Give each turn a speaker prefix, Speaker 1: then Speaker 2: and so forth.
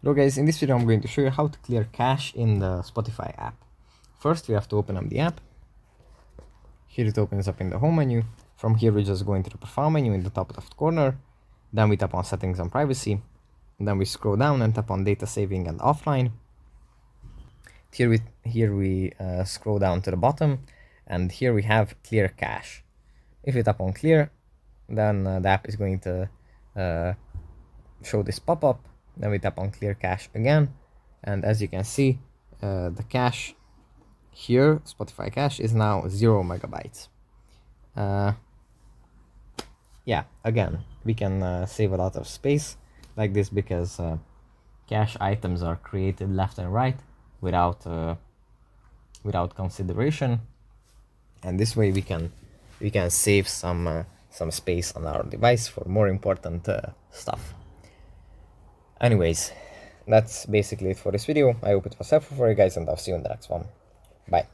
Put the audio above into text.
Speaker 1: Hello guys, in this video I'm going to show you how to clear cache in the Spotify app. First we have to open up the app. Here it opens up in the home menu. From here we just go into the profile menu in the top left corner. Then we tap on settings and privacy. Then we scroll down and tap on data saving and offline. Here we scroll down to the bottom, and here we have clear cache. If we tap on clear, then the app is going to show this pop-up. Then we tap on clear cache again, and as you can see, the cache here, Spotify cache, is now 0 megabytes. Yeah, again, we can save a lot of space like this because cache items are created left and right without consideration, and this way we can save some space on our device for more important stuff. Anyways, that's basically it for this video. I hope it was helpful for you guys, and I'll see you in the next one. Bye.